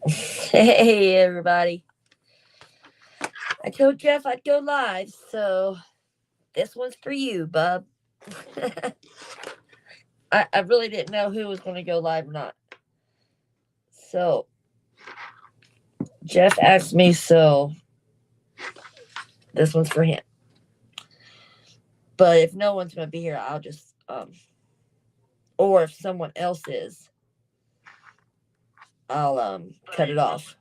Hey, everybody. I told Jeff I'd go live, so this one's for you, bub. I really didn't know who was going to go live or not. So, Jeff asked me, so this one's for him. But if no one's going to be here, I'll just, or if someone else is, I'll, cut it off.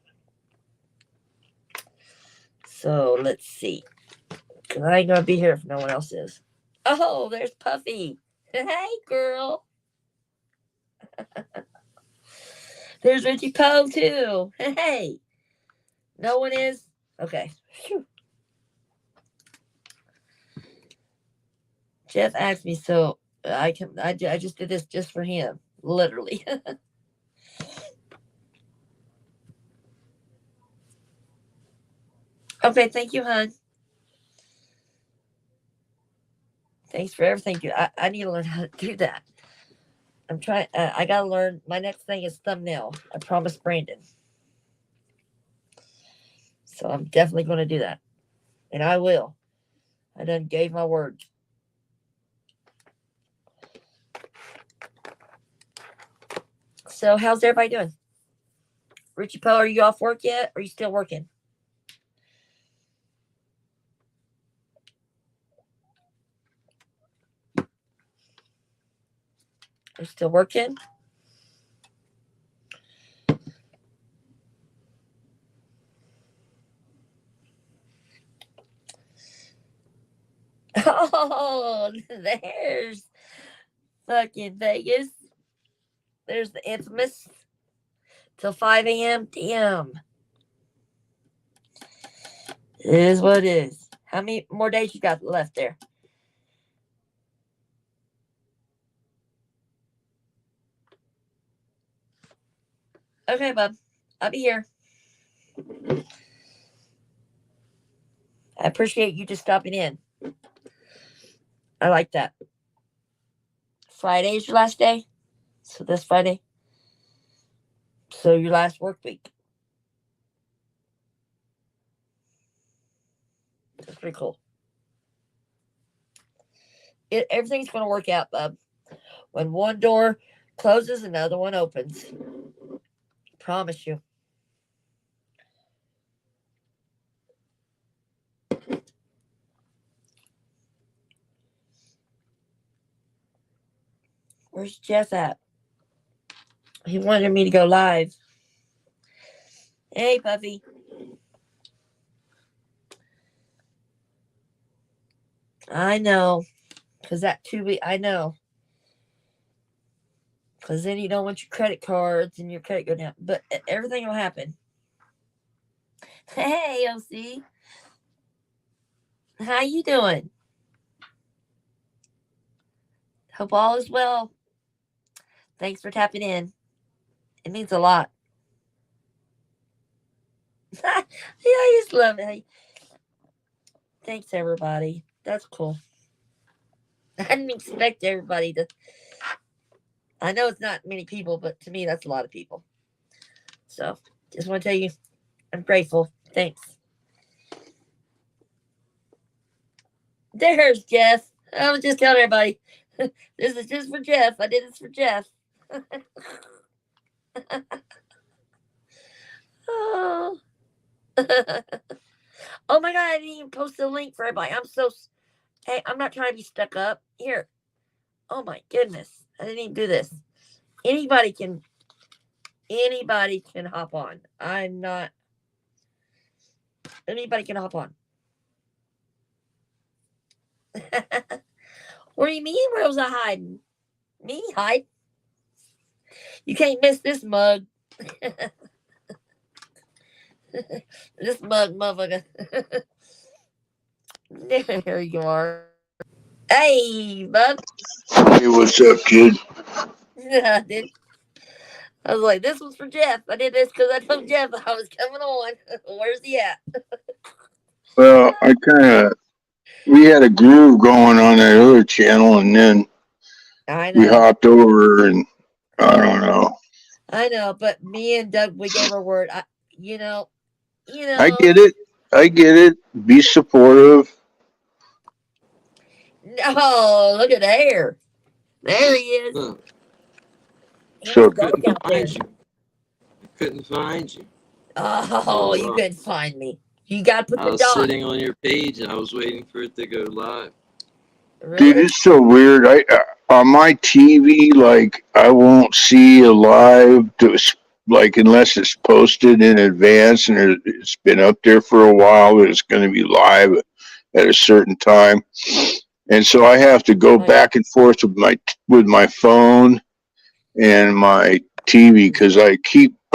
So, let's see. Because I ain't going to be here if no one else is. Oh, there's Puffy. Hey, girl. There's Richie Poe, too. Hey. No one is? Okay. Phew. Jeff asked me, so I just did this just for him. Literally. Okay, thank you, hon. Thanks for everything. I need to learn how to do that. I'm trying. I gotta learn. My next thing is thumbnail. I promised Brandon, so I'm definitely going to do that, and I will. I done gave my word. So how's everybody doing? Richie Poe, are you off work yet? Or are you still working? Are you still working? Oh, there's fucking Vegas. There's the infamous till 5 a.m. Damn. It is what it is. How many more days you got left there? Okay, bub. I'll be here. I appreciate you just stopping in. I like that. Friday is your last day. So this Friday. So your last work week. That's pretty cool. Everything's going to work out, bub. When one door closes, another one opens. Promise you. Where's Jeff at? He wanted me to go live. Hey, Puffy. I know. Because that 2 week, I know. Because then you don't want your credit cards and your credit go down. But everything will happen. Hey, OC. How you doing? Hope all is well. Thanks for tapping in. It means a lot. Yeah, I just love it. Thanks, everybody. That's cool. I didn't expect everybody to. I know it's not many people, but to me, that's a lot of people. So, just want to tell you, I'm grateful. Thanks. There's Jeff. I was just telling everybody, this is just for Jeff. I did this for Jeff. Oh. Oh my god, I didn't even post the link for everybody. I'm so. Hey, I'm not trying to be stuck up. Here. Oh my goodness. I didn't even do this. Anybody can. Anybody can hop on. I'm not. Anybody can hop on. What do you mean? Where was I hiding? Me hide? You can't miss this mug. This mug, motherfucker. There you are. Hey, bud. Hey, what's up, kid? I did. I was like, this was for Jeff. I did this because I told Jeff I was coming on. Where's he at? Well, we had a groove going on that other channel, and then I we know. hopped over, and I don't know. I know, but me and Doug, we gave our word. You know, you I know. get it. I get it. Be supportive. No, look at the hair. There he is. Look, Here's I So Doug couldn't out there. find you. I couldn't find you. Oh, you So couldn't find me. You gotta put I the was dot. sitting on your page and I was waiting for it to go live. dude, Really? it's so weird. I on my TV, like I won't see a live like unless it's posted in advance and it's been up there for a while. That it's going to be live at a certain time, and so I have to go Oh yeah. back and forth with my phone and my TV because I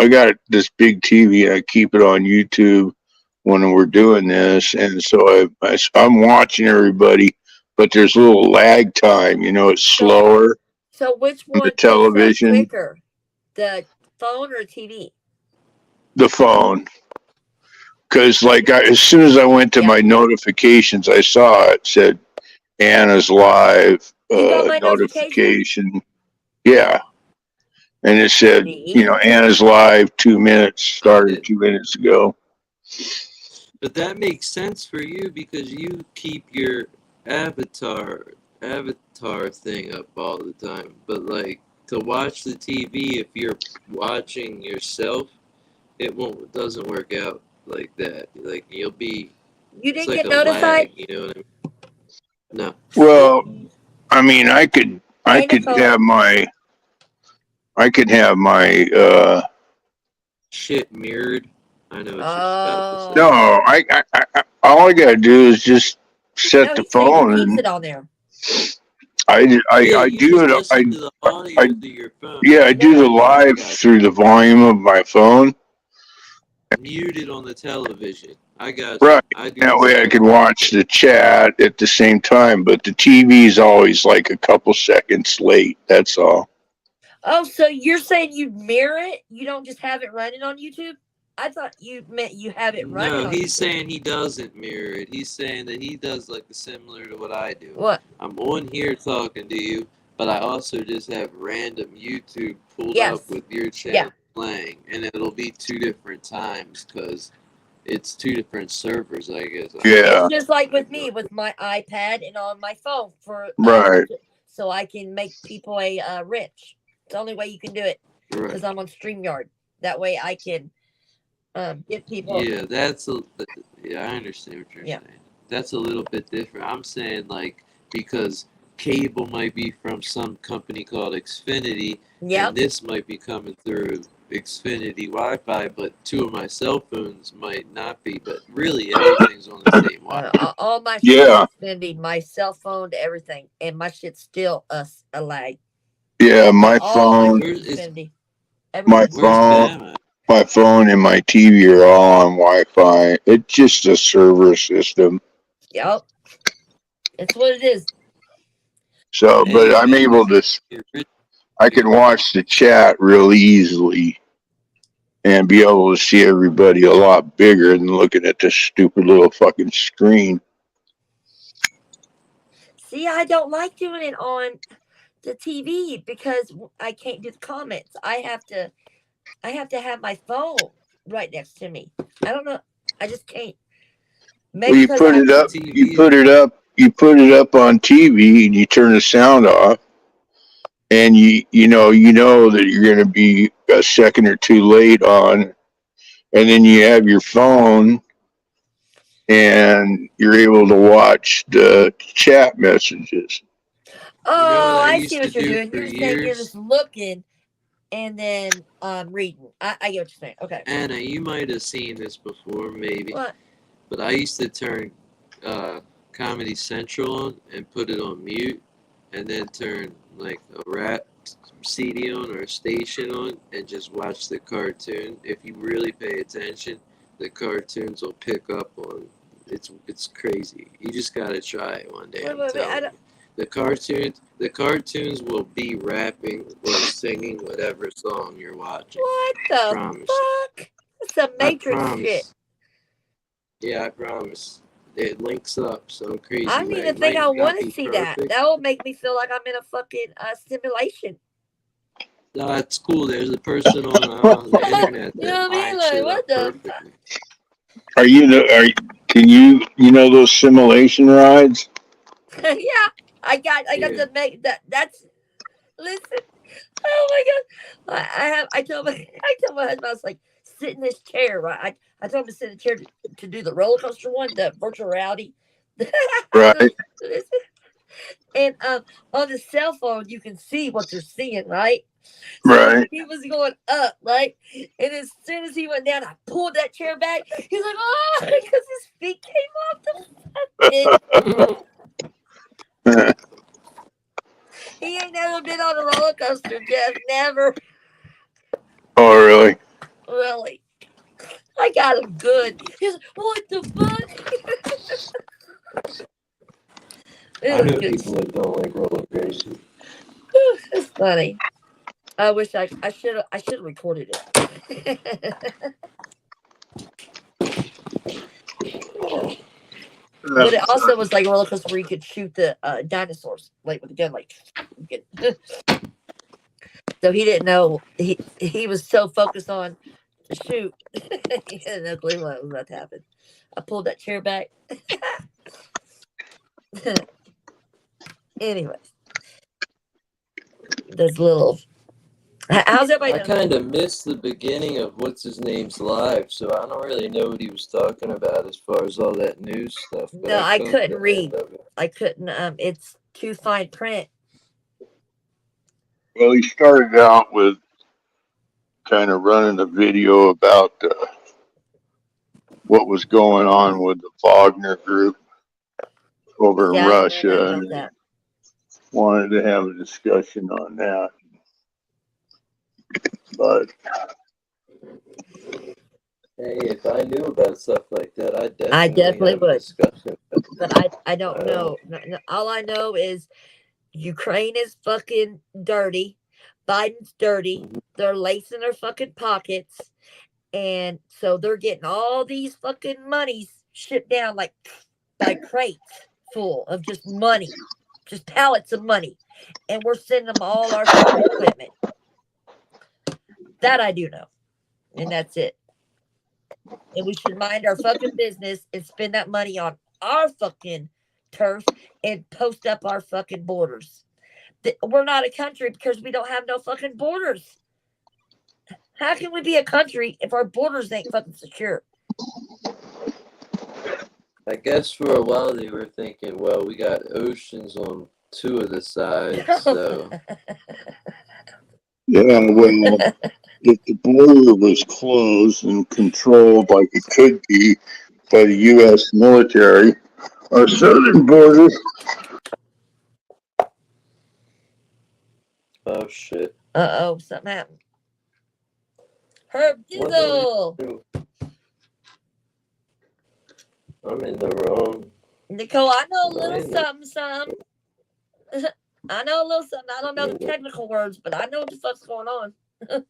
got this big TV and I keep it on YouTube when we're doing this, and so I'm watching everybody, but there's a little lag time. It's So, slower so which on the one picks up television, quicker, the phone or TV? the phone. Because as soon as I went to Yeah. my notifications, I saw it said Anna's live You got my notification. notification. Yeah, and it said, See? Anna's live 2 minutes, I started did. 2 minutes ago. But that makes sense for you because you keep your avatar avatar thing up all the time. But like to watch the TV, if you're watching yourself, it doesn't work out like that. Like you'll be, You it's didn't like get a notified? lag. You know what I mean? No Well, I mean, I Hey, could Nicole. have my shit mirrored. I know what you're about to no, say. Oh. all I gotta do is just set No, the he's saying he phone, keeps and it on there. Yeah, I you do just it. listen to the I audio through your phone. Yeah, I do Yeah. the Oh, I live got through the volume of my phone. you. Muted on the television. I got you. Right. I do That the way I same. can watch the chat at the same time, but the TV is always like a couple seconds late. That's all. Oh, so you're saying you mirror it? You don't just have it running on YouTube? I thought you meant you have it running No, on he's YouTube. saying he doesn't mirror it. He's saying that he does like the similar to what I do. What? I'm on here talking to you, but I also just have random YouTube pulled up Yes. with your Yeah. channel playing, and it'll be two different times because it's two different servers. I guess It's Yeah. just like I with have no me with my iPad and on my phone for Right. so I can make people a rich. It's the only way you can do it right. because I'm on StreamYard. That way I can get people. Yeah, that's a. Yeah, I understand what you're Yeah. saying. That's a little bit different. I'm saying like because cable might be from some company called Xfinity, and Yep. this might be coming through Xfinity Wi-Fi, but two of my cell phones might not be. But really, everything's on the same Wi-Fi. All my shit's Yeah. extended, my cell phone to everything, and my shit's still a lag. Yeah. But My all my phone, shit's Is Xfinity. my Everything's where's Xfinity. phone, Bam at? my phone and my TV are all on Wi-Fi. It's just a server system. Yep. It's what it is. So, but Hey, I'm Bam able is to, here. I can watch the chat really easily and be able to see everybody a lot bigger than looking at this stupid little fucking screen. See, I don't like doing it on the TV because I can't do the comments. I have to have my phone right next to me. I don't know. I just can't. Well, Maybe because I The you TV. put it up, you put it up on TV, and you turn the sound off, and you know that you're going to be a second or two late on, and then you have your phone, and you're able to watch the chat messages. You know what Oh, I I see used to what you're do doing. for You're saying you're years? just looking and then reading. I get what you're saying. Okay. Anna, you might have seen this before, maybe. What? But I used to turn uh, Comedy Central on and put it on mute, and then turn like a rap CD on or a station on and just watch the cartoon. If you really pay attention, the cartoons will pick up on. It's crazy. You just gotta try it one day. I'm Wait, I telling don't. you. The cartoons will be rapping or singing whatever song you're watching. What I the promise. fuck? That's some I Matrix shit. promise. Yeah, I promise. It links up so I crazy. don't even It think I might not want to be see that. perfect. That will make me feel like I'm in a fucking simulation. No, it's cool. There's a person on the internet You know that what I mean? lines Like, shit what up the perfectly. Can you know those simulation rides? yeah, I got Yeah. to make that. That's listen. Oh my god! I told my I told my husband I was like sit in this chair. Right? I told him to sit in the chair to do the roller coaster one, the virtual reality. Right, And on the cell phone you can see what you're seeing, right? So right. he was going up, right? And as soon as he went down, I pulled that chair back. He's like, oh, because his feet came off the fucking. He ain't never been on a roller coaster, Jeff. Never, Oh, really? really. I got him good. He's like, what the fuck? It I was know good. people that don't like roller coasters. It's funny. I wish I should have recorded it. But it also was like a roller coaster where you could shoot the dinosaurs like with a gun, like you could. So he didn't know he was so focused on to shoot, he had no clue what was about to happen. I pulled that chair back. Anyway, this little. How's everybody I doing? kind of missed the beginning of what's his name's live, so I don't really know what he was talking about as far as all that news stuff. But No, I I caught couldn't the read. end of it. I couldn't. It's too fine print. Well, he started out with kind of running a video about what was going on with the Wagner group over in Yeah, I didn't know nothing Russia, about and that. wanted to have a discussion on that. But Hey, if I knew about stuff like that, I'd I definitely definitely have a would, discussion. but I don't I don't. know. All I know is Ukraine is fucking dirty. Biden's dirty. They're lacing their fucking pockets. And so they're getting all these fucking monies shipped down like by crates full of just money, just pallets of money. And we're sending them all our fucking equipment. That I do know. And that's it. And we should mind our fucking business and spend that money on our fucking turf and post up our fucking borders. We're not a country because we don't have no fucking borders. How can we be a country if our borders ain't fucking secure? I guess for a while they were thinking, well, we got oceans on two of the sides, so yeah, well, if the border was closed and controlled like it could be by the U.S. military, our southern border. oh shit. Uh-oh, something happened. Herb What do Dizzle! I do? I'm in the wrong. Nicole, I know a Am I little in the? something. I know a little something. I don't know the technical words, but I know what the fuck's going on. I'm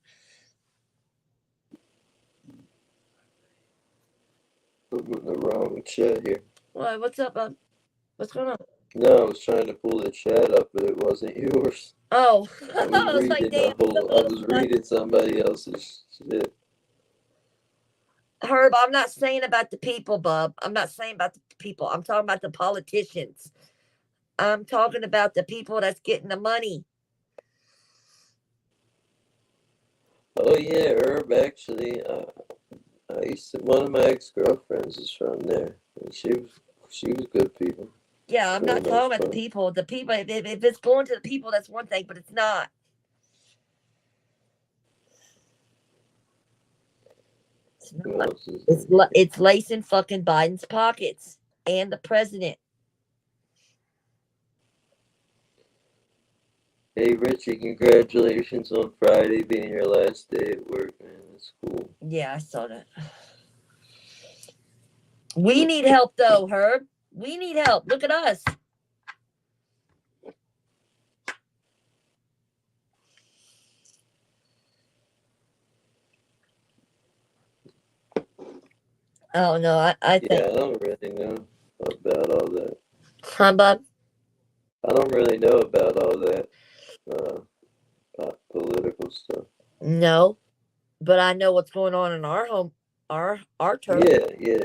in the wrong chat here. What? What's up, bud? What's going on? No, I was trying to pull the chat up, but it wasn't yours. Oh, I was I was like, reading damn. I was reading somebody else's shit. Herb, I'm not saying about the people, bub. I'm not saying about the people. I'm talking about the politicians. I'm talking about the people that's getting the money. Oh yeah, Herb. Actually, I used to. One of my ex-girlfriends is from there, and she was good people Yeah, I'm for the not talking most about the part. people. The people, if it's going to the people, that's one thing, but it's not. It's Who not. else is there? It's lacing fucking Biden's pockets and the president. Hey Richie, congratulations on Friday being your last day at work, man. That's cool. Yeah, I saw that. We need help though, Herb. We need help. Look at us. Oh no, I think Yeah, I don't really know about all that. humbug. I don't really know about all that. political stuff. No, but I know what's going on in our home, our turf. Yeah.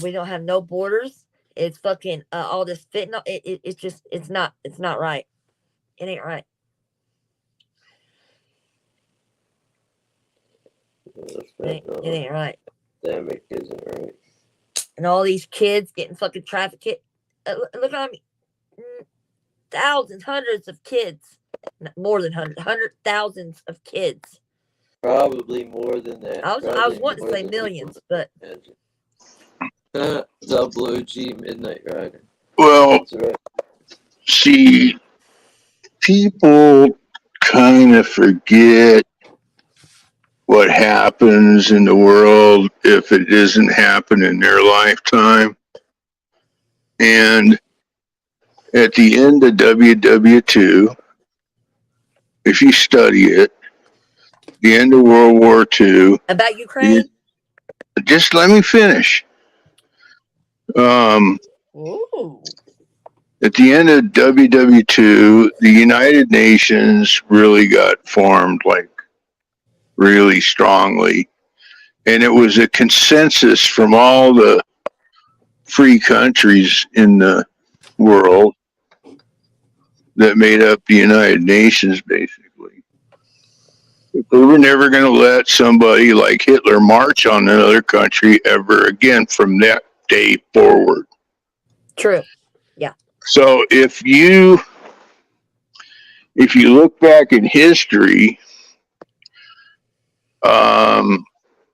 We don't have no borders. It's fucking all this fentanyl. It's just it's not right. It ain't right. It ain't right. Pandemic isn't right. And all these kids getting fucking trafficked. Look at me, thousands, hundreds of kids, more than hundred thousands of kids. Probably more than that. I was wanting to say millions, but Double OG Midnight Rider. Well, That's right. see, people kind of forget what happens in the world if it doesn't happen in their lifetime. And at the end of WW2, if you study it, the end of World War II, about Ukraine. just let me finish. Ooh. At the end of WW2, the United Nations really got formed, like really strongly. And it was a consensus from all the free countries in the world that made up the United Nations, basically. They were never going to let somebody like Hitler march on another country ever again from that day forward. True. Yeah. So if you look back in history,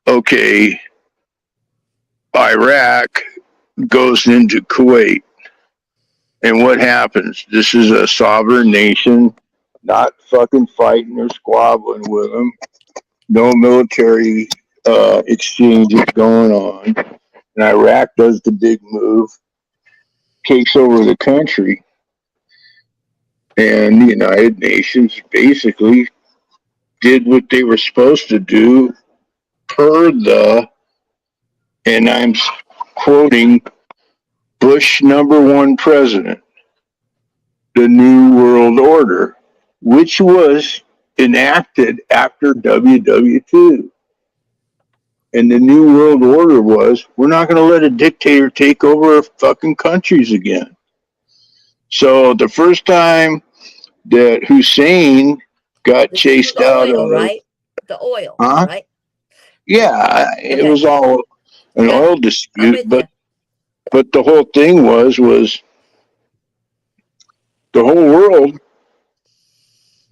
okay, Iraq goes into Kuwait. And what happens? This is a sovereign nation, not fucking fighting or squabbling with them. No military exchanges going on. And Iraq does the big move, takes over the country. And the United Nations basically did what they were supposed to do per the, and I'm quoting, Bush #1 president, the New World Order, which was enacted after WW2. And the New World Order was, we're not going to let a dictator take over our fucking countries again. So the first time that Hussein got chased out of, right? The oil, huh? Right? Yeah, it was all an oil dispute, but the whole thing was the whole world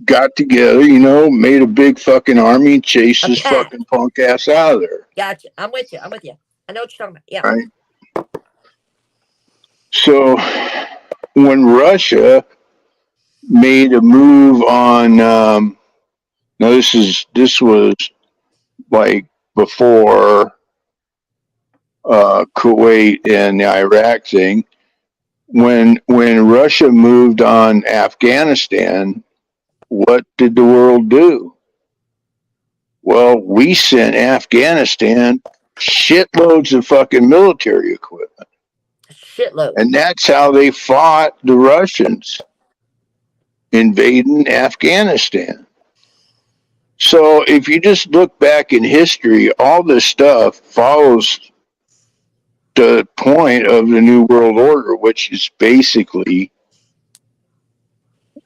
got together, made a big fucking army and chased this fucking punk ass out of there. Gotcha. I'm with you. I know what you're talking about. Yeah. Right. So when Russia made a move on, now this was like before Kuwait and the Iraq thing. When Russia moved on Afghanistan, what did the world do? Well, we sent Afghanistan shitloads of fucking military equipment. Shitload. And that's how they fought the Russians invading Afghanistan. So if you just look back in history, all this stuff follows the point of the New World Order, which is basically,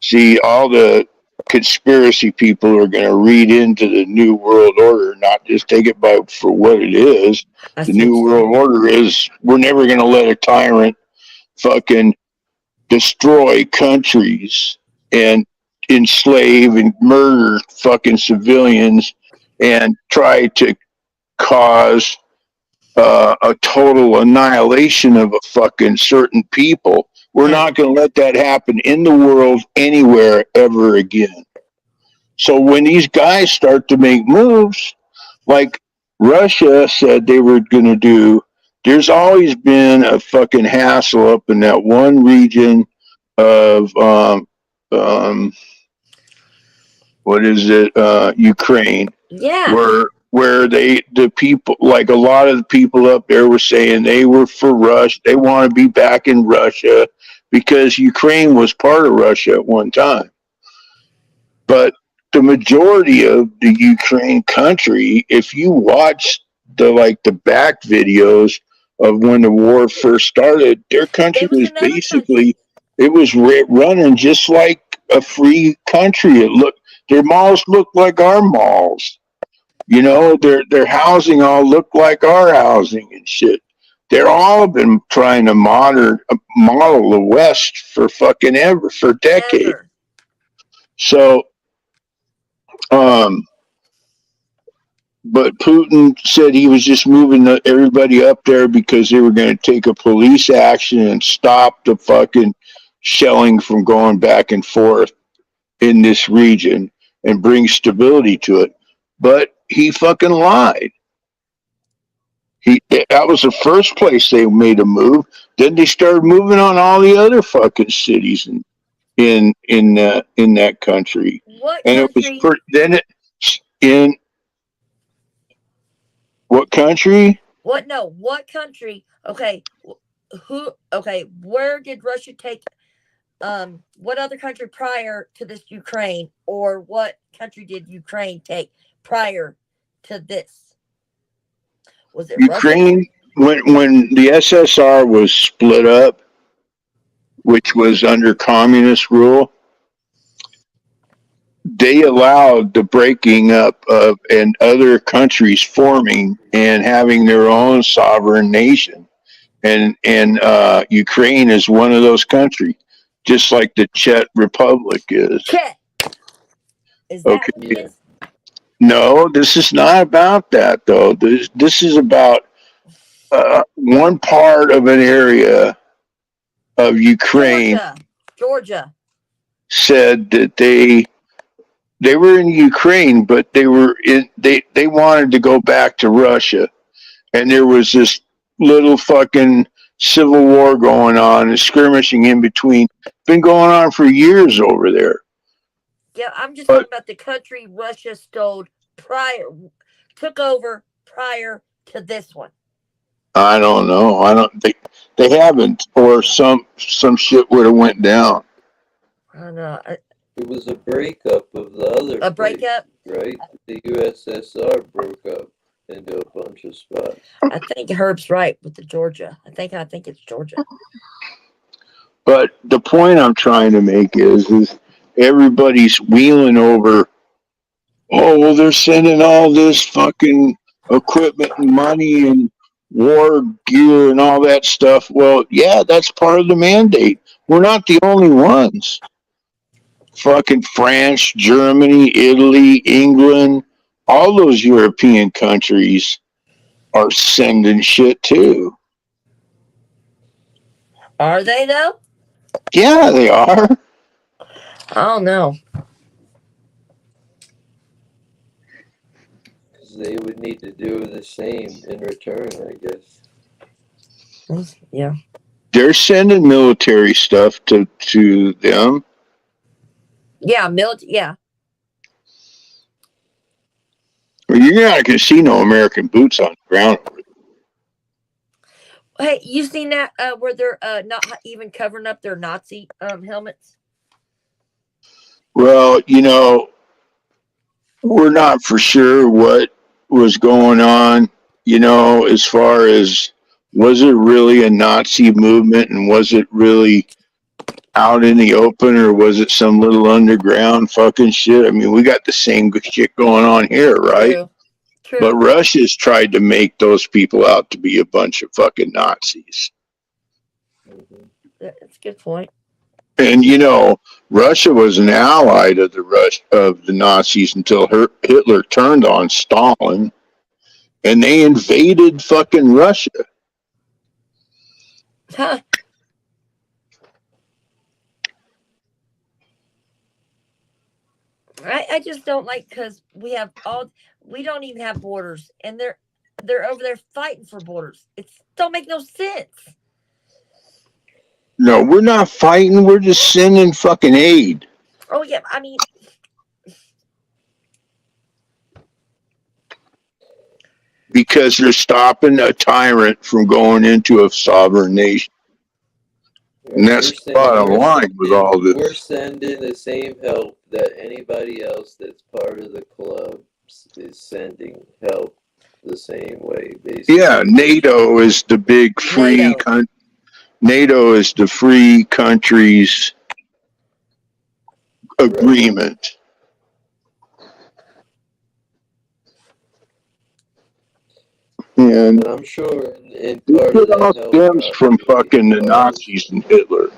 see, all the conspiracy people are going to read into the New World Order, not just take it for what it is. The New World Order is, we're never going to let a tyrant fucking destroy countries and enslave and murder fucking civilians and try to cause a total annihilation of a fucking certain people. We're not going to let that happen in the world anywhere ever again. So when these guys start to make moves, like Russia said they were going to do, there's always been a fucking hassle up in that one region of, what is it, Ukraine. Yeah. Where the people, like a lot of the people up there were saying they were for Russia. They want to be back in Russia because Ukraine was part of Russia at one time. But the majority of the Ukraine country, if you watch the back videos of when the war first started, their country It was was another basically country. it was running just like a free country. It looked their malls looked like our malls. You know, their housing all looked like our housing and shit. They're all been trying to model the West for fucking ever for decades. Ever. So, um, but Putin said he was just moving everybody up there because they were going to take a police action and stop the fucking shelling from going back and forth in this region and bring stability to it. But he fucking lied. That was the first place they made a move. Then they started moving on all the other fucking cities in that country, What and it was country? then it in what country? What? No. What country? Okay. Who? Okay. Where did Russia take? What other country prior to this Ukraine, or what country did Ukraine take prior to this? Was it Russia? Ukraine when the SSR was split up, which was under communist rule, they allowed the breaking up of and other countries forming and having their own sovereign nation. And Ukraine is one of those countries, just like the Czech Republic is. Czech. Is that Okay. what it Yeah. is? No, this is not about that though. This is about one part of an area of Ukraine Georgia. Georgia. said that they were in Ukraine, but they wanted to go back to Russia, and there was this little fucking civil war going on and skirmishing in between. Been going on for years over there. Yeah, I'm just But talking about the country Russia stole prior, took over prior to this one. I don't know. I don't think they haven't, or some shit would have went down. I don't know. It was a breakup of the other A breakup? place, right? The USSR broke up into a bunch of spots. I think Herb's right with the Georgia. I think it's Georgia. But the point I'm trying to make is everybody's wheeling over. Oh well, they're sending all this fucking equipment and money and war gear and all that stuff. Well, yeah, that's part of the mandate. We're not the only ones. Fucking France, Germany, Italy, England, all those European countries are sending shit too. Are they though? Yeah, they are. I don't know. Because they would need to do the same in return, I guess. Yeah. They're sending military stuff to them. Yeah, military. Yeah. You're not going to see no American boots on the ground. Hey, you seen that where they're not even covering up their Nazi helmets? Well, you know, we're not for sure what was going on, you know, as far as was it really a Nazi movement and was it really out in the open or was it some little underground fucking shit? I mean, we got the same good shit going on here, right? True. True. But Russia's tried to make those people out to be a bunch of fucking Nazis. Mhm. That's a good point. And you know, Russia was an ally to of the Nazis until Hitler turned on Stalin, and they invaded fucking Russia. Huh. I just don't like because we don't even have borders, and they're over there fighting for borders. It don't make no sense. No, we're not fighting. We're just sending fucking aid. Oh yeah, I mean, Because they're stopping a tyrant from going into a sovereign nation. And that's the bottom line with all We're this. sending the same help that anybody else that's part of the club is sending help the same way, basically. Yeah, NATO is the big free NATO. NATO is the free countries agreement. And But I'm sure in this part shit of all that help stems from fucking the probably Nazis and Hitler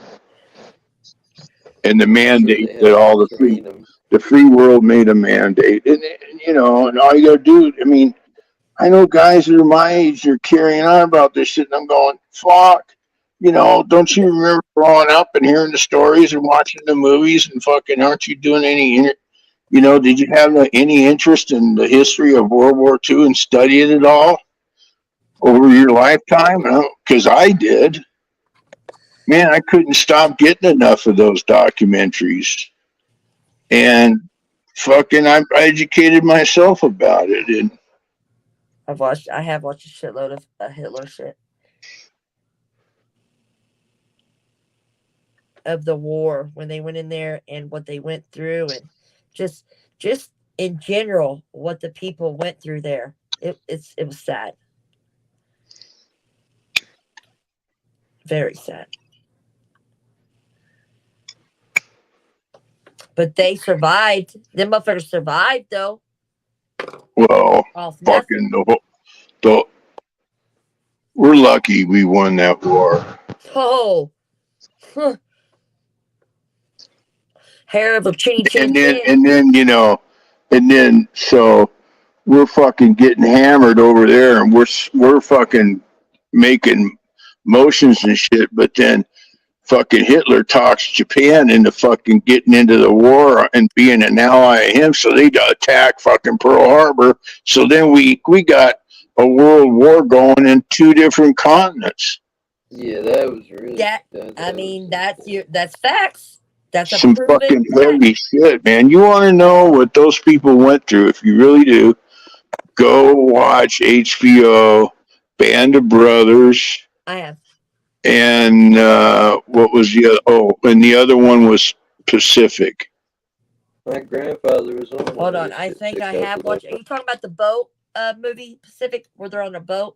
and the I'm sure mandate they that help all train them. the free world made a mandate. And you know, and all you gotta do, I mean, I know guys that are my age are carrying on about this shit, and I'm going, fuck. You know, don't you remember growing up and hearing the stories and watching the movies and fucking aren't you doing any, you know, did you have any interest in the history of World War II and studying it all over your lifetime? Because I did. Man, I couldn't stop getting enough of those documentaries. And fucking, I educated myself about it. And I have watched a shitload of Hitler shit. Of the war when they went in there and what they went through and just just in general what the people went through there. It was sad. Very sad. But they survived. Them motherfuckers survived though. well, Off nothing. fucking the we're lucky we won that war. Oh. Huh. Hair of a chinny chin And then chin. and then you know, and then so we're fucking getting hammered over there, and we're fucking making motions and shit. But then fucking Hitler talks Japan into fucking getting into the war and being an ally of him, so they attack fucking Pearl Harbor. So then we got a world war going in two different continents. Yeah, that was really That's facts. That's a Some proven fucking fact. heavy shit, man. You want to know what those people went through? If you really do, go watch HBO, Band of Brothers, I have. and what was the other? Oh, and the other one was Pacific. my grandfather was on. Hold on. I think I have watched. Are you talking about the boat movie Pacific where they're on a boat?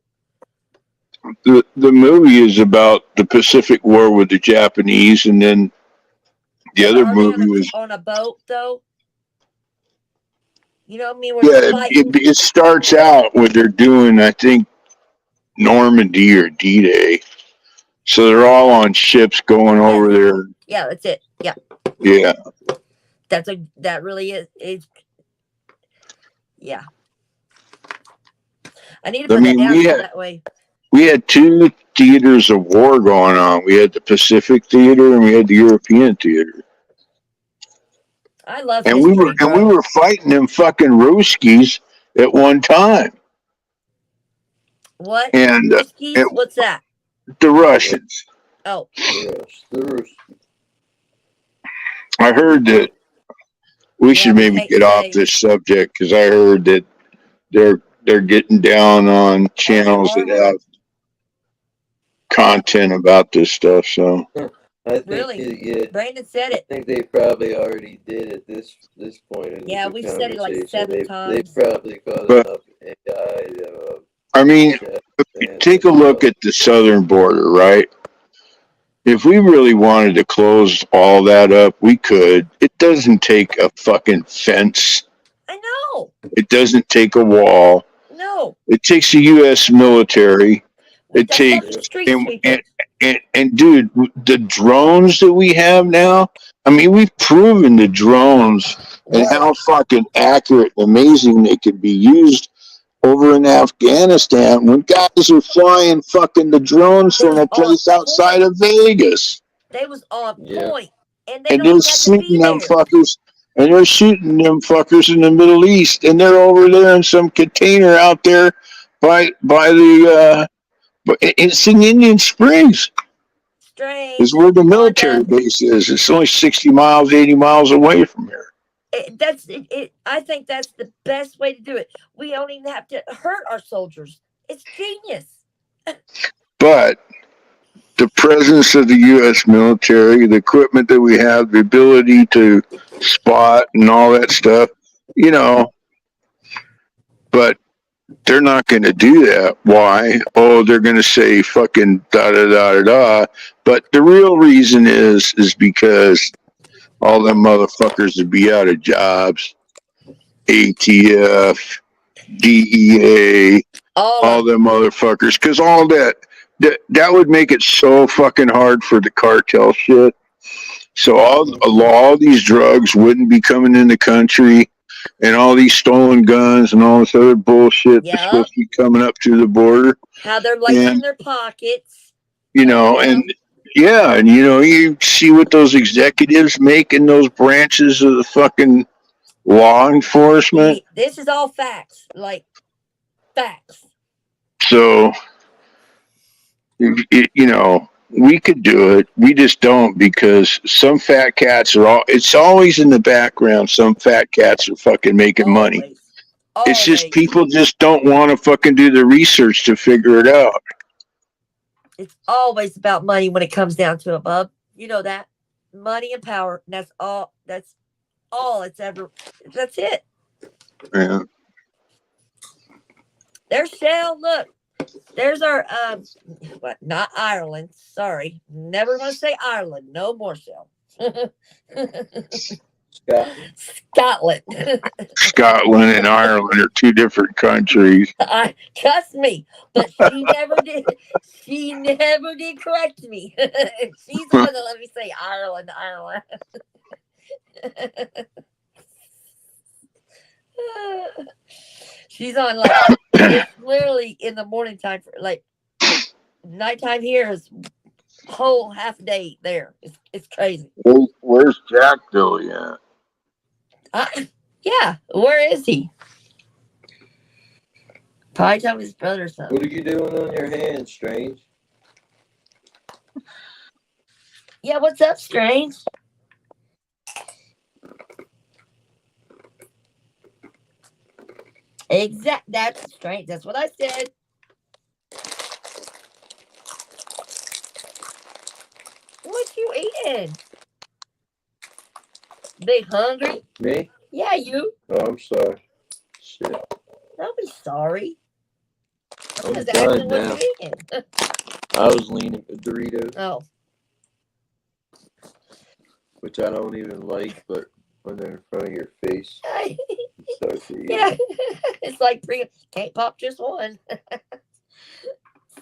The movie is about the Pacific War with the Japanese, and then the Yeah, but other are they movie was on a boat though? You know what I mean? Where yeah. they're fighting. It starts out where they're doing, I think, Normandy or D-Day. So they're all on ships going Yes. over there. Yeah, that's it. Yeah. Yeah. That really is yeah. I need to put that down so that way. We had two theaters of war going on. We had the Pacific Theater and we had the European Theater. I love And history, we were fighting them fucking Ruskies at one time. What? And Ruskies? What's that? the Russians. Oh. I heard that we should maybe get off this subject because I heard that they're getting down on channels that have content about this stuff. So I think really, Brandon said it. I think they probably already did at this point in the we've said it like 7 times. They probably caught enough AI. I mean, take a look at the southern border, right? If we really wanted to close all that up, we could. It doesn't take a fucking fence. I know. It doesn't take a wall. No. It takes the U.S. military. It takes and dude, the drones that we have now. I mean, we've proven the drones and how fucking accurate and amazing they can be used over in Afghanistan when guys are flying fucking the drones from a place outside of Vegas. They was on point. And they're shooting them fuckers. And they're shooting them fuckers in the Middle East. And they're over there in some container out there by the it's in Indian Springs. Strange. Is where the military base is. It's only 60 miles, 80 miles away from here. I think that's the best way to do it. We don't even have to hurt our soldiers. It's genius. But the presence of the U.S. military, the equipment that we have, the ability to spot and all that stuff, you know, but they're not going to do that. Why? Oh, they're going to say fucking da da da da da. But the real reason is because all them motherfuckers would be out of jobs. ATF, DEA, All all of them. them motherfuckers, because all that would make it so fucking hard for the cartel shit. So all these drugs wouldn't be coming in the country, and all these stolen guns and all this other bullshit that's Yep. supposed to be coming up to the border. How they're lacing And their pockets. you know, and yeah, and you know, you see what those executives make in those branches of the fucking law enforcement. This is all facts. Like facts. So you know, we could do it. We just don't, because some fat cats are all. It's always in the background. Some fat cats are fucking making money. Always. It's just Always. people just don't want to fucking do the research to figure it out. It's always about money when it comes down to it, bub. You know that. Money and power. That's all. That's all it's ever. That's it. Yeah. There's Shell. Look. There's our what? Not Ireland. Sorry. Never gonna say Ireland. No more Shell. Scotland. Scotland and Ireland are two different countries. Trust me, but she never did. She never did correct me. She's the one that let me say Ireland. Ireland. She's on like it's literally in the morning time for like nighttime here is whole half day there. It's crazy. Where's Jack Billy at? Yeah, where is he? Probably talking to his brother or something. What are you doing on your hands, Strange? Yeah, what's up, Strange? That's Strange. That's what I said. What you eating? Big hungry? Me? Yeah, you. Oh, I'm sorry. Shit. Don't be sorry. I'm Just done asking what now. you eating. I was leaning for Doritos, Oh, which I don't even like, but when they're in front of your face, you start to eat. yeah. It's like can't pop just one.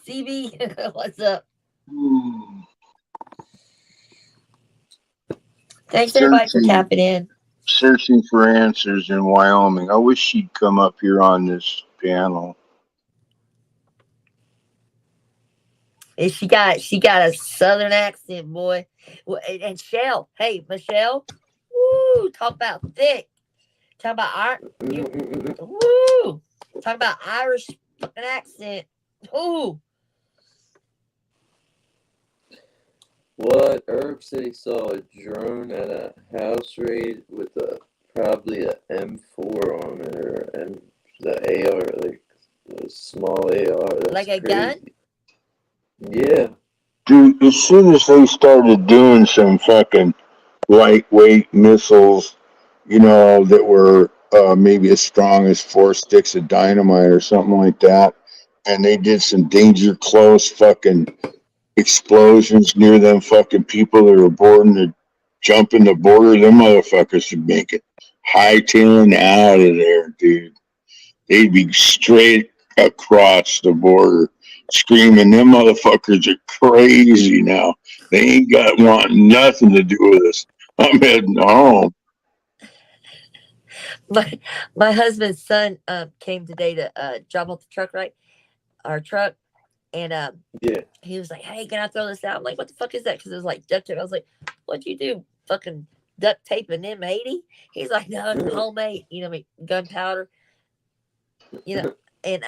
CB, what's up? Thanks everybody for tapping in. Searching for answers in Wyoming. I wish she'd come up here on this panel. She got a southern accent, boy. And Shell, hey Michelle, woo, talk about thick. Talk about woo, talk about Irish fucking accent. Ooh. What? Herb said he saw a drone at a house raid with probably a M4 on it, or the AR, like a small AR. That's Like a crazy. gun? Yeah. Dude, as soon as they started doing some fucking lightweight missiles, you know, that were maybe as strong as 4 sticks of dynamite or something like that, and they did some danger close fucking explosions near them fucking people that were boarding to jumping the border, them motherfuckers would make it hightailing out of there, dude. They'd be straight across the border screaming, them motherfuckers are crazy now. They ain't got want nothing to do with us. I'm heading home. My husband's son came today to drop off the truck, right? Our truck. And Yeah. he was like, "Hey, can I throw this out?" I'm like, "What the fuck is that?" Because it was like duct tape. I was like, "What'd you do? Fucking duct tape an M80?" He's like, "No, it's homemade. You know, gunpowder. You know." And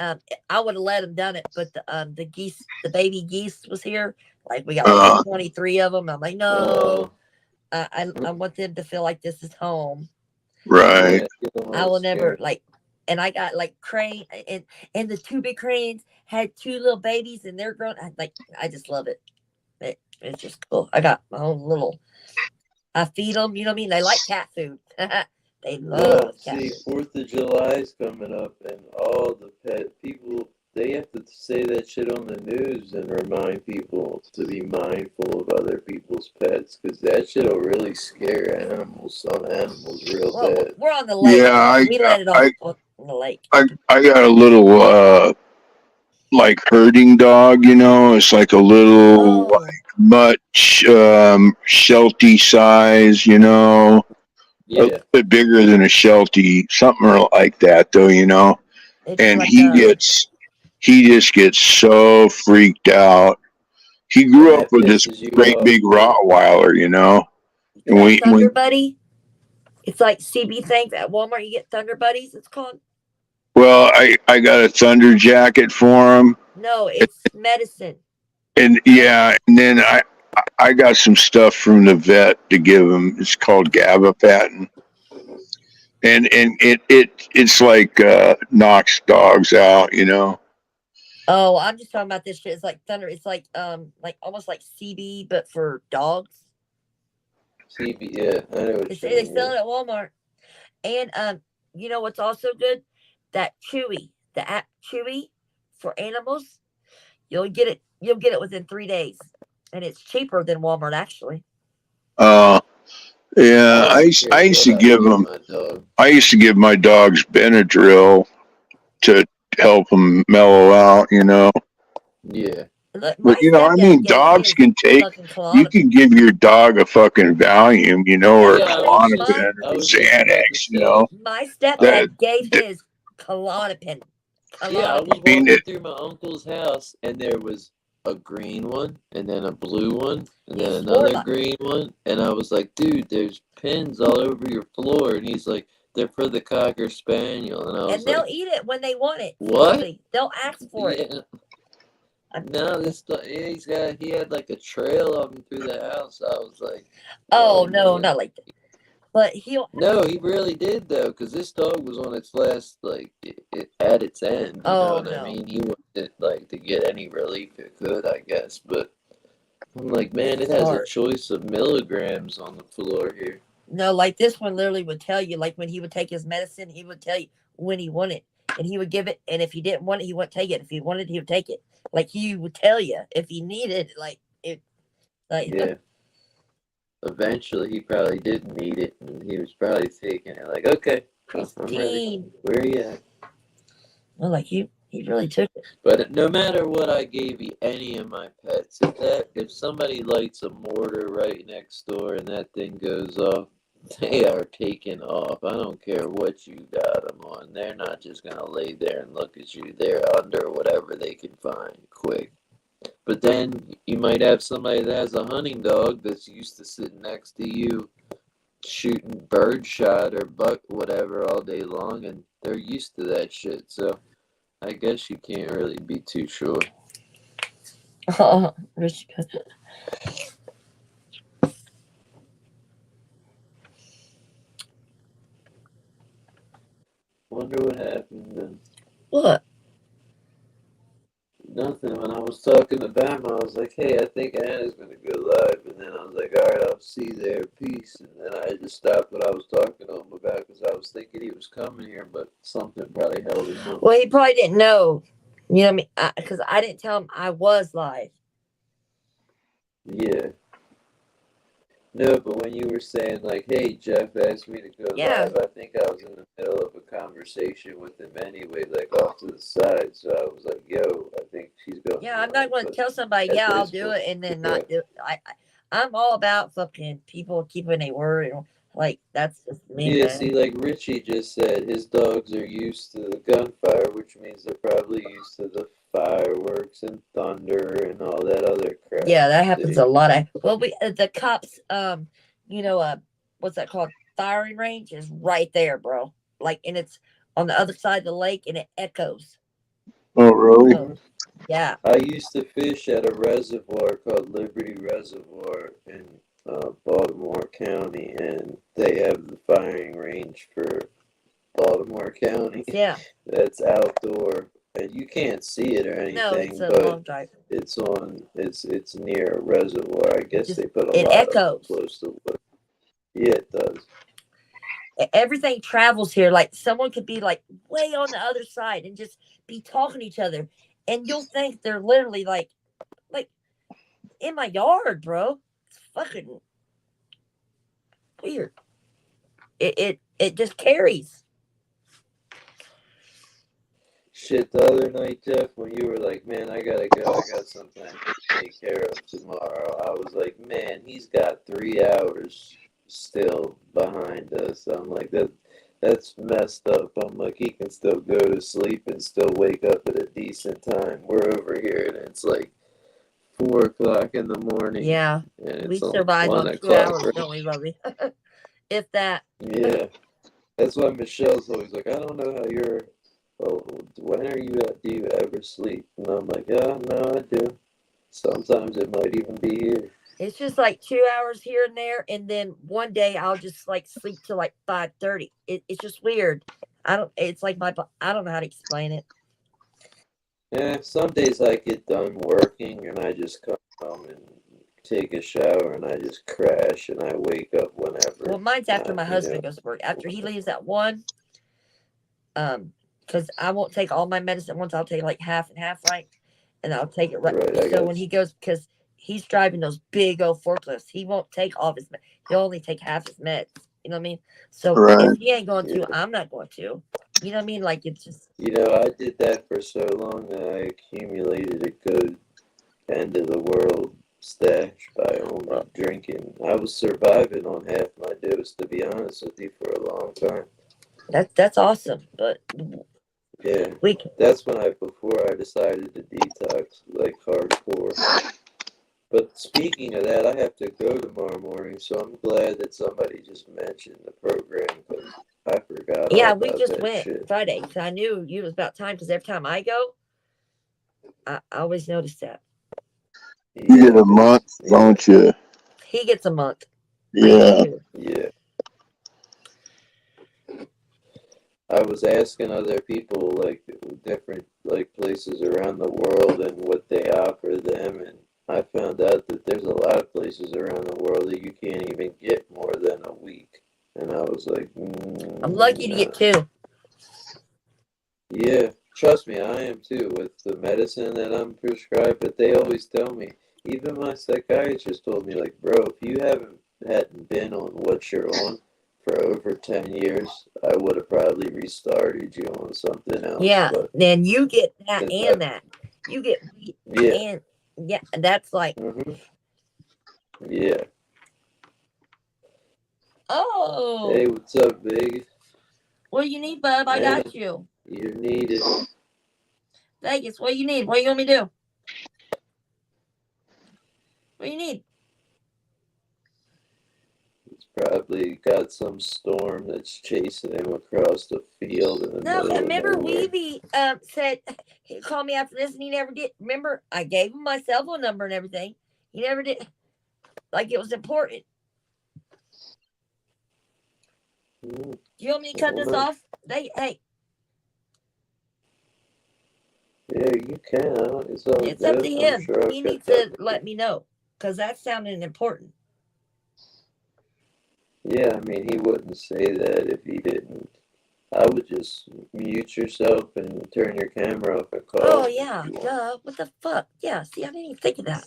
I would have let him done it, but the geese, the baby geese, was here. Like we got like 23 of them. I'm like, no, I want them to feel like this is home. Right. I will never like. And I got like crane, and the 2 big cranes had 2 little babies, and they're grown. I just love it. It's just cool. I got my own little. I feed them. You know what I mean? They like cat food. They Well, love cat see, food. 4th of July is coming up, and all the pet people, they have to say that shit on the news and remind people to be mindful of other people's pets, because that shit will really scare animals, some animals real Well, bad. we're on the lake. Yeah, I We let it I on the lake. I got a little like herding dog, you know. It's like a little like Oh, much sheltie size, you know. A little Yeah, bit bigger than a sheltie, something like that though, you know. it's And like he just gets so freaked out. He and grew up that with this pisses you great off big too. Rottweiler, you know. And that we Thunder when Buddy. It's like CB things at Walmart. You get Thunder Buddies. It's called. well, I got a Thunder jacket for him, No, it's medicine. and Medicine. yeah, and then I got some stuff from the vet to give him. It's called gabapentin, and it's like knocks dogs out, you know. Oh, I'm just talking about this shit. It's like Thunder. It's like almost like CB, but for dogs. CB, yeah, I know They what you say they mean. sell Yeah. it at Walmart. And you know what's also good? That Chewy, the app Chewy for animals. You'll get it. You'll get it within 3 days, and it's cheaper than Walmart actually. Uh, I yeah, don't care I used what to I give give him. my dog. I used to give my dogs Benadryl to help them mellow out, you know. Yeah. Look, But my you know, I stepdad mean, gave dogs his can take. fucking You can Klonopin. give your dog a fucking Valium, you know, or a No, Yeah, Klonopin I or was just about to Xanax, you say, know. my I That, stepdad gave that his Klonopin. yeah, I was Klonopin. I mean, walking through my uncle's house and there was a green one and then a blue one and He then swore another by. green one and I was like, dude, there's pins all over your floor and he's like, they're for the Cocker Spaniel and I And was they'll like, eat it when they want it. what? Seriously, they'll ask for it. Yeah, I'm, no, yeah, he had like a trail of them through the house. I was like, oh oh no, man. not like that. But he'll. No, he really did though, because this dog was on its last, like, at its end. You know Oh what I no, mean? He wanted like to get any relief it could, I guess. But I'm like, man, it it's has a hard. choice of milligrams on the floor here. No, like this one literally would tell you, like when he would take his medicine, he would tell you when he wanted, and he would give it. And if he didn't want it, he wouldn't take it. If he wanted, he would take it. Like he would tell you if he needed, like it, like Yeah. Eventually, he probably didn't need it, and he was probably taking it. Like, okay, I'm ready. Christine. Where are you at? Well, like he really took it. But no matter what I gave you, any of my pets, if somebody lights a mortar right next door and that thing goes off, they are taken off. I don't care what you got them on. They're not just gonna lay there and look at you. They're under whatever they can find quick. But then you might have somebody that has a hunting dog that's used to sitting next to you shooting bird shot or buck whatever all day long, and they're used to that shit. So I guess you can't really be too sure. Oh, Rich. Wonder what happened then. What? Nothing. When I was talking to Bama, I was like, hey, I think Anna's going to go live. And then I was like, all right, I'll see you there. Peace. And then I just stopped what I was talking to him about because I was thinking he was coming here, but something probably held him up. Well, he probably didn't know. You know what I mean? Because I didn't tell him I was live. Yeah. No, but when you were saying, like, hey, Jeff asked me to go Yeah, live, I think I was in the middle of a conversation with him anyway, like off to the side. So I was like, yo, I think she's going yeah. I'm not live. going to But tell somebody, at yeah, I'll this do point, it, and then yeah. not do it. I'm all about fucking people keeping a word. Like that's just me, Yeah, man. see, like Richie just said, his dogs are used to the gunfire, which means they're probably used to the fireworks and thunder and all that other crap. Yeah, that happens See? a lot. Well, we the cops, you know, what's that called? Firing range is right there, bro. Like, and it's on the other side of the lake, and it echoes. oh really? So, yeah, I used to fish at a reservoir called Liberty Reservoir in Baltimore County, and they have the firing range for Baltimore County. yeah. That's outdoor and you can't see it or No, it's anything, a long but drive. it's near a reservoir. I guess Just they put a it lot of them echoes. close to what. Yeah, it does. Everything travels here. Like someone could be like way on the other side and just be talking to each other, and you'll think they're literally like in my yard, bro. It's fucking weird. It just carries. Shit, the other night, Jeff, when you were like, man, I gotta go, I got something I need to take care of tomorrow, I was like, man, he's got 3 hours still behind us. I'm like, that's messed up. I'm like, he can still go to sleep and still wake up at a decent time. We're over here and it's like 4 o'clock in the morning Yeah, and we it's only survive one on two o'clock. hours, don't we, Bubby? If that. Yeah, that's why Michelle's always like, I don't know how you're. Well, when do you ever sleep? And I'm like, yeah, no, I do. Sometimes it might even be here. It's just like 2 hours here and there, and then one day I'll just like sleep till like 5:30. It's just weird. I don't. It's like I don't know how to explain it. Yeah, some days I get done working and I just come home and take a shower and I just crash and I wake up Well, whenever. mine's after Not, my husband goes to work. After he leaves at 1, because I won't take all my medicine once. I'll take like half and half, right? And I'll take it right. right, I So when guess. he goes, because he's driving those big old forklifts, he won't take all of his. He'll only take half his meds. You know what I mean? So if Right. he ain't going to, Yeah. I'm not going to. You know what I mean? Like it's just. I did that for so long that I accumulated a good end of the world stash by only drinking. I was surviving on half my dose, to be honest with you, for a long time. That's awesome, but Yeah, we that's before I decided to detox like hardcore. But speaking of that, I have to go tomorrow morning, so I'm glad that somebody just mentioned the program because I forgot all yeah, we about just that went shit. Friday because I knew you was about time. Because every time I go, I always notice that You Yeah, get a month, yeah, don't you? he gets a month. I do Yeah. too. yeah. I was asking other people like different like places around the world and what they offer them, and I found out that there's a lot of places around the world that you can't even get more than a week. And I was like, I'm lucky to nah. get 2. Yeah, trust me, I am too with the medicine that I'm prescribed. But they always tell me, even my psychiatrist told me, like, bro, if you hadn't been on what you're on for over 10 years, I would have probably restarted you on something else. Yeah, But then you get that since and that. You get yeah, and yeah, that's like hmm yeah. oh, Hey, what's up, big what you need, bub? I man? got you. You're needed. Vegas, what you need? What you want me to do? What you need? He's probably got some storm that's chasing him across the field in the No, and middle of remember nowhere. Weeby said he called me after this and he never did. Remember, I gave him my cell phone number and everything. He never did. Like it was important. Hmm, Do you want me to I cut don't this know. off? Hey, Yeah, you can. It's all it's up to good. I'm him. sure I'll He needs catch up to with you. let me know because that sounded important. Yeah, I mean, he wouldn't say that if he didn't. I would just mute yourself and turn your camera off and call Oh him if yeah, you want. duh. What the fuck? Yeah. See, I didn't even think of that.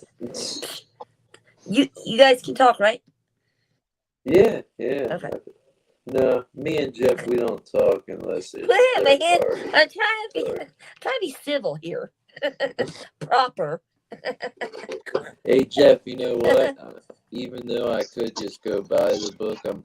You guys can talk, right? Yeah, yeah. Okay. No, me and Jeff, we don't talk unless there's a Wait, third man. party. I'm trying to be Sorry. trying to be civil here. Proper. Hey, Jeff, you know what? Even though I could just go buy the book, I'm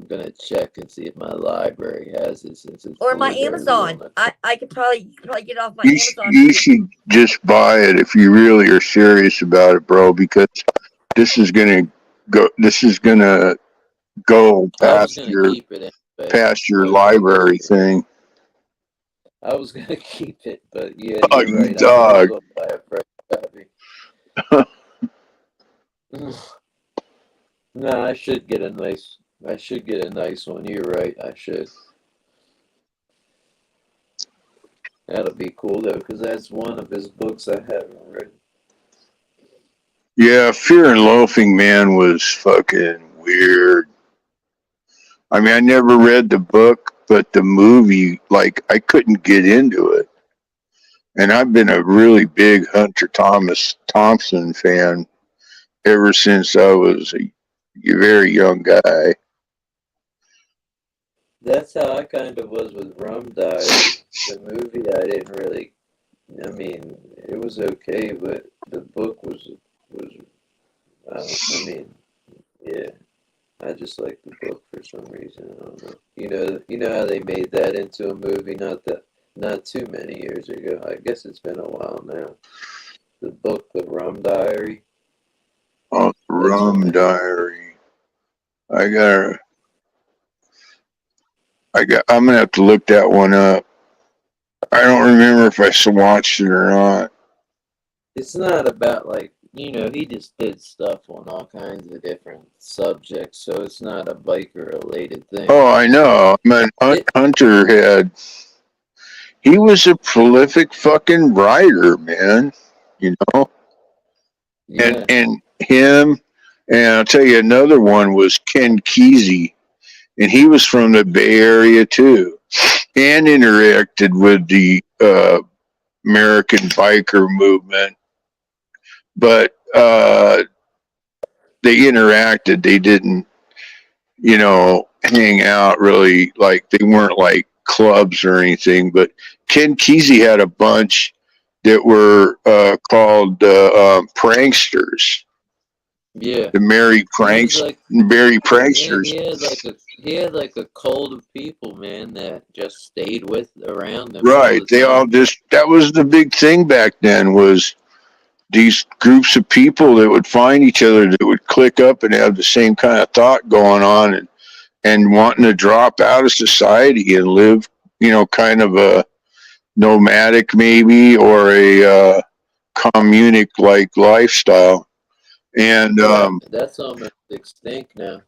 gonna check and see if my library has it since it's Or my literally on Amazon. the. I could probably you could probably get it off my Amazon You too. should just buy it if you really are serious about it, bro, because this is gonna go I was gonna keep it anyway, past your but library thing. I was gonna keep it, but yeah, Oh, you're you right. I might as dog. well buy a fresh copy. No, I should get a nice. I should get a nice one. You're right. I should. That'll be cool though, because that's one of his books I haven't read. Yeah, Fear and Loafing Man was fucking weird. I mean, I never read the book, but the movie, like, I couldn't get into it. And I've been a really big Hunter Thomas Thompson fan ever since I was a very young guy. That's how I kind of was with Rum Diary. The movie I didn't really. I mean, it was okay, but the book was. I mean, yeah. I just like the book for some reason. I don't know. You know how they made that into a movie not too many years ago. I guess it's been a while now. The book, The Rum Diary. Oh, That's one Rum of his. Diary. I gotta, I'm gonna have to look that one up. I don't remember if I watched it or not. It's not about like he just did stuff on all kinds of different subjects, so it's not a biker related thing. Oh, I know. I mean, It Hunter he was a prolific fucking writer, man. You know, yeah and him, and I'll tell you another one was Ken Kesey, and he was from the Bay Area too, and interacted with the American biker movement, but they interacted. They didn't, hang out really. Like they weren't like clubs or anything. But Ken Kesey had a bunch that were called pranksters, yeah the he was like Merry man pranksters. he had like a cult of people, man, that just stayed with around him all Right. the They all time. just that was the big thing back then was these groups of people that would find each other that would click up and have the same kind of thought going on and wanting to drop out of society and live, kind of a nomadic maybe or a communic like lifestyle. And Yeah, that's almost extinct now.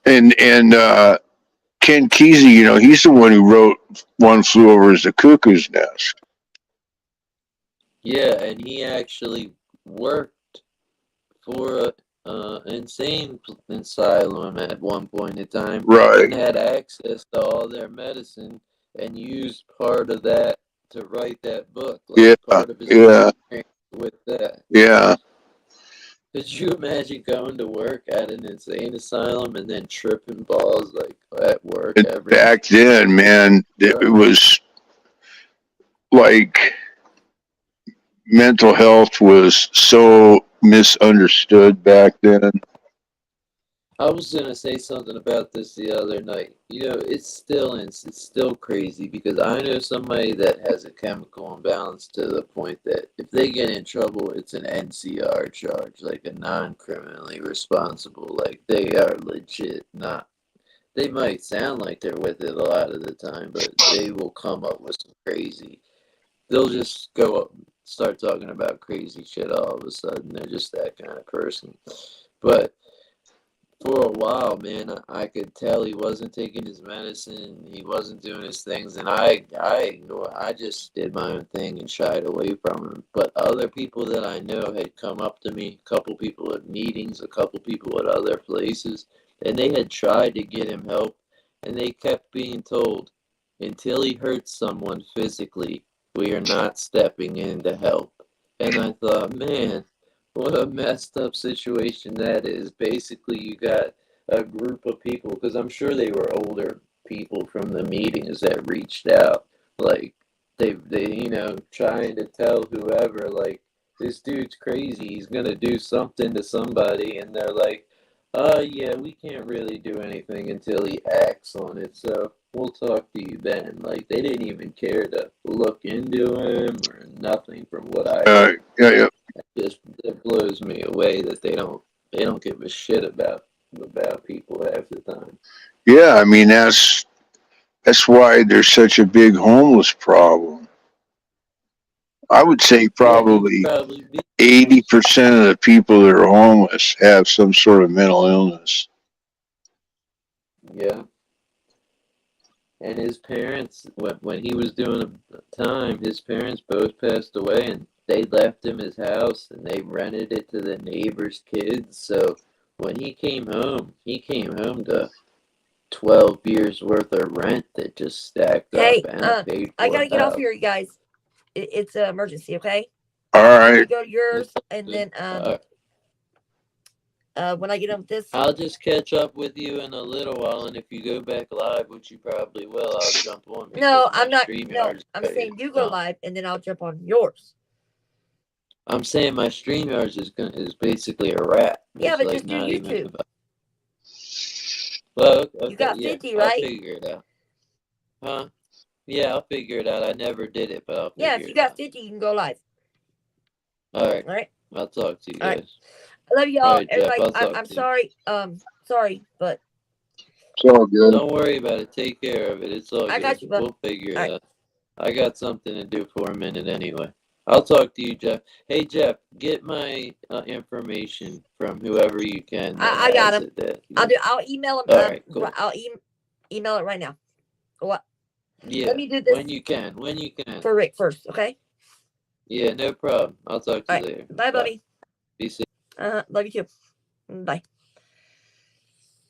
and Ken Kesey, he's the one who wrote One Flew Over the Cuckoo's Nest. Yeah, and he actually worked for a insane asylum at one point in time Right. and had access to all their medicine and used part of that to write that book, like Yeah. part of his Yeah. experience with that. Yeah. Could you imagine going to work at an insane asylum and then tripping balls like at work And every day? back then, man, it was like mental health was so misunderstood back then. I was gonna say something about this the other night. It's still crazy because I know somebody that has a chemical imbalance to the point that if they get in trouble, it's an NCR charge, like a non-criminally responsible. Like they are legit not. They might sound like they're with it a lot of the time, but they will come up with some crazy. They'll just go up, start talking about crazy shit all of a sudden. They're just that kind of person. But for a while, man, I could tell he wasn't taking his medicine. He wasn't doing his things, and I just did my own thing and shied away from him. But other people that I know had come up to me, a couple people at meetings, a couple people at other places, and they had tried to get him help, and they kept being told, until he hurts someone physically, we are not stepping in to help. And I thought, man, what a messed up situation that is. Basically, you got a group of people, because I'm sure they were older people from the meetings that reached out, like trying to tell whoever, like, this dude's crazy. He's gonna do something to somebody, and they're like, yeah, we can't really do anything until he acts on it. So we'll talk to you then. Like they didn't even care to look into him or nothing from what I heard. Yeah, yeah, Just it blows me away that they don't give a shit about people half the time. yeah. I mean, that's why there's such a big homeless problem. I would say Yeah, you'd probably probably be. 80% of the people that are homeless have some sort of mental illness. Yeah, and his parents, when he was doing a time, his parents both passed away, and they left him his house, and they rented it to the neighbor's kids. So when he came home to 12 years worth of rent that just stacked Hey, up, and a paid I for gotta get off house. here, you guys. It's an emergency, okay? All Let me right. go to yours, and Good. then when I get done with this, I'll just catch up with you in a little while, and if you go back live, which you probably will, I'll jump on because no, my I'm not. No, StreamYard's I'm ready saying to you go jump. live, and then I'll jump on yours. I'm saying my StreamYards is basically a wrap. Yeah, It's but like just do not even YouTube. about. Well, okay, You got yeah, 50, I'll right? figure it out. Huh? Yeah, I'll figure it out. I never did it, but I'll Yeah, figure if you it got out. 50, you can go live. All right, All right. I'll talk to you All right. guys. I love y'all. All right, Jeff, Everybody, I'll talk I'm to you. sorry. Sorry, but It's all good. Don't worry about it. Take care of it. It's all I good. got you, bud. We'll figure it All right. out. I got something to do for a minute anyway. I'll talk to you, Jeff. Hey, Jeff, get my information from whoever you can that I got has him. it. I'll email him. All right, cool. I'll email it right now. What? Yeah, Let me do this when you can. When you can. for Rick first, okay? Yeah, no problem. I'll talk to All you right. later. Bye, Bubby. Be safe. Love you too. Bye.